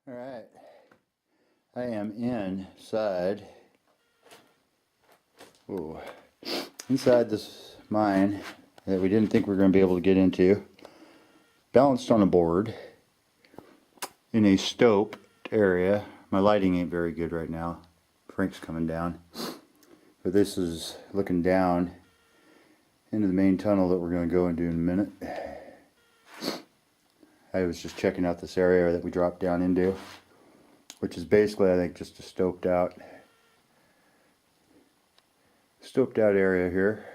Alright, I am inside this mine that we didn't think we were going to be able to get into. Balanced on a board in a stoped area. My lighting ain't very good right now. Frank's coming down. But this is looking down into the main tunnel that we're going to go into in a minute. I was just checking out this area that we dropped down into, which is basically, I think, just a stoped out area here.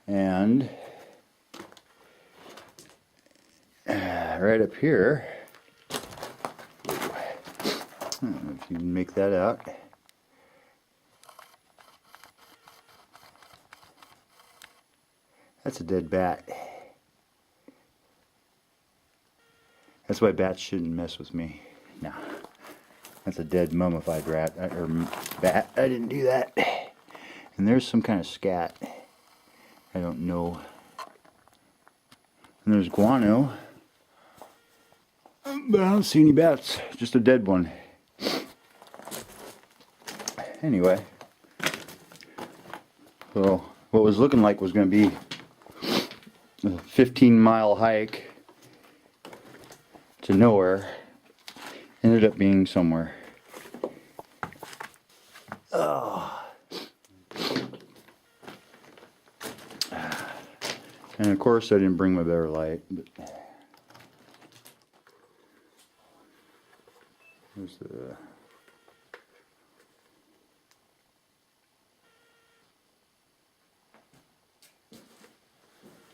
And right up here, I don't know if you can make that out. That's a dead bat. That's why bats shouldn't mess with me. No. That's a dead mummified rat, or bat. I didn't do that. And there's some kind of scat. I don't know. And there's guano. But I don't see any bats. Just a dead one. Anyway. So, what was looking like was going to be a 15-mile hike to nowhere ended up being somewhere. And of course I didn't bring my better light, but there's the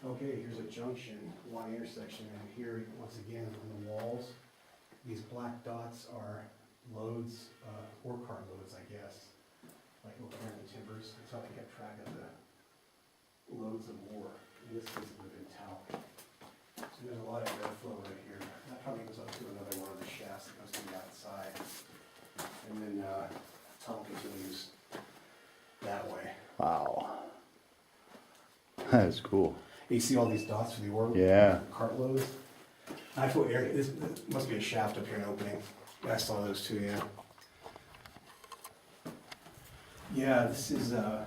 okay, here's a junction, one intersection, and here, once again, on the walls, these black dots are loads, ore cart loads, I guess. Like over here in the timbers, that's how they kept track of the loads of ore. In this case, it would have been talc. So there's a lot of airflow right here. That probably goes up to another one of the shafts that goes to the outside. And then tunnel continues that way. wow. That's cool. You see all these dots for the ore cartloads? Actual area, this must be a shaft up here, an opening. I saw those too, yeah. Yeah, this is I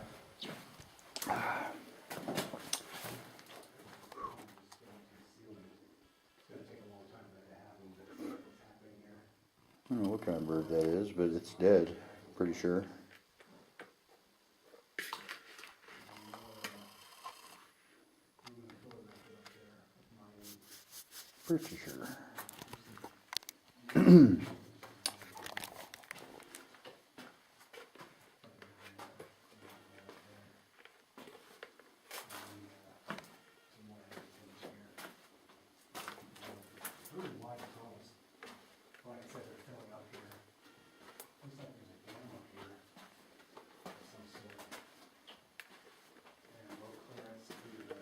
don't know what kind of bird that is, but it's dead, pretty sure. Pretty sure. really wide tunnels. Like I said, they're filling up here. Looks like there's a dam up here of some sort. And low clearance due to the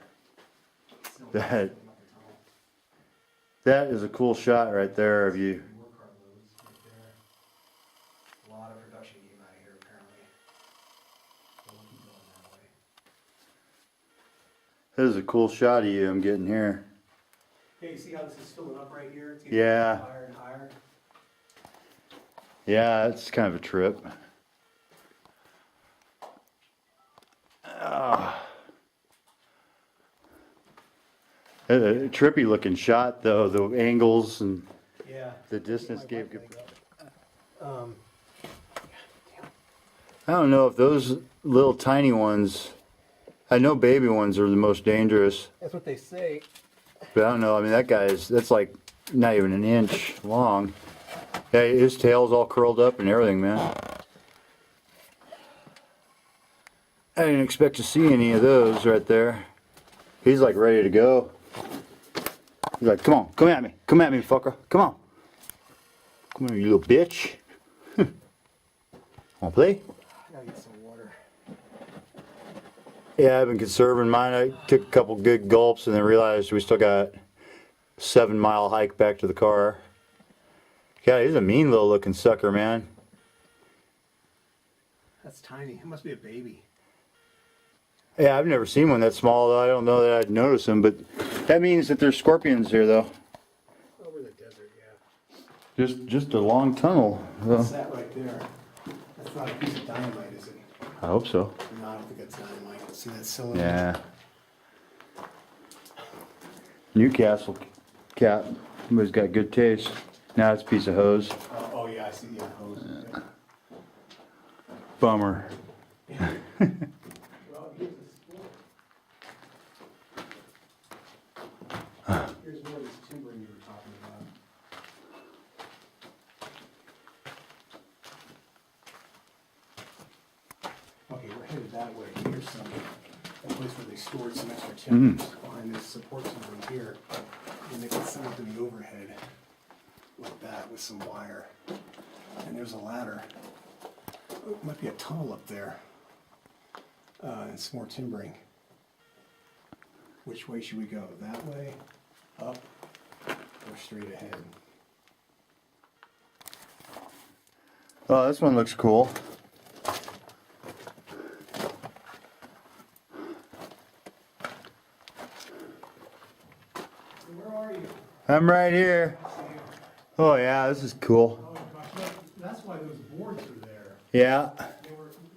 silt filling up the tunnel. That is a cool shot right there of you. More cartloads right there. A lot of production came out of here apparently. So we'll keep going that way. This is a cool shot of you I'm getting here. Hey, you see how this is filling up right here? It's getting Yeah. higher and higher. Yeah, it's kind of a trip. A trippy looking shot though, the angles and Yeah. the distance gave good. I I don't know if those little tiny ones, I know baby ones are the most dangerous, That's what they say. but I don't know. I mean, that's like not even an inch long. Yeah, his tail's all curled up and everything, man. I didn't expect to see any of those right there. He's like ready to go. He's like, come on, come at me, fucker, come on. Come here, you little bitch. Wanna play? I gotta get some water. Yeah, I've been conserving mine. I took a couple good gulps and then realized we still got a 7-mile hike back to the car. Yeah, he's a mean little looking sucker, man. That's tiny. It must be a baby. Yeah, I've never seen one that small. I don't know that I'd notice him, but That means that there's scorpions here, though. Over the desert, yeah. Just a long tunnel. What's that right there? That's not a piece of dynamite, is it? I hope so. No, I don't think that's dynamite. See that cylinder? Yeah. Newcastle cat. Somebody's got good taste. Now it's a piece of hose. Oh yeah, I see the hose. Yeah. Bummer. Well, here's the sport. Here's more of this timbering you were talking about. Okay, we're headed that way. Here's a place where they stored some extra timbers behind this support timbering here. And they put some up in the overhead like that with some wire. And there's a ladder. Oh, might be a tunnel up there. And some more timbering. Which way should we go? That way, up, or straight ahead? Oh, this one looks cool. Where are you? I'm right here. Oh yeah, this is cool. Oh gosh, that's why those boards are there. Yeah.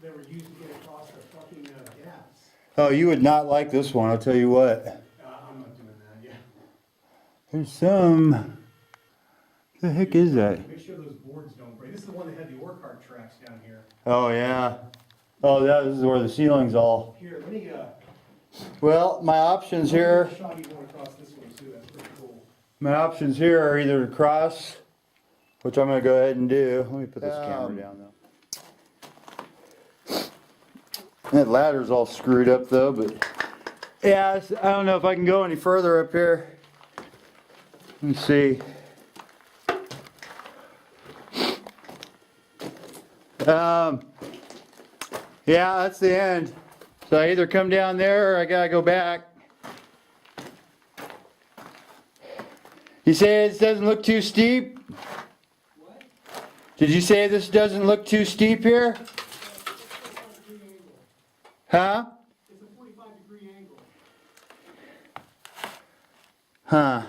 They were used to get across the fucking gaps. Oh, you would not like this one, I'll tell you what. I'm not doing that, yeah. There's some... The heck is that? Make sure those boards don't break. This is the one that had the ore cart tracks down here. Oh yeah. Oh, this is where the ceiling's all... Here, let me, Well, my options here... shot you going across this one too, that's pretty cool. My options here are either to cross, which I'm going to go ahead and do. Let me put this camera down though. That ladder's all screwed up though, but yeah, I don't know if I can go any further up here. Let me see. Yeah, that's the end. So I either come down there or I gotta go back. You say this doesn't look too steep? What? Did you say this doesn't look too steep here? Huh? It's a 45-degree angle. Huh.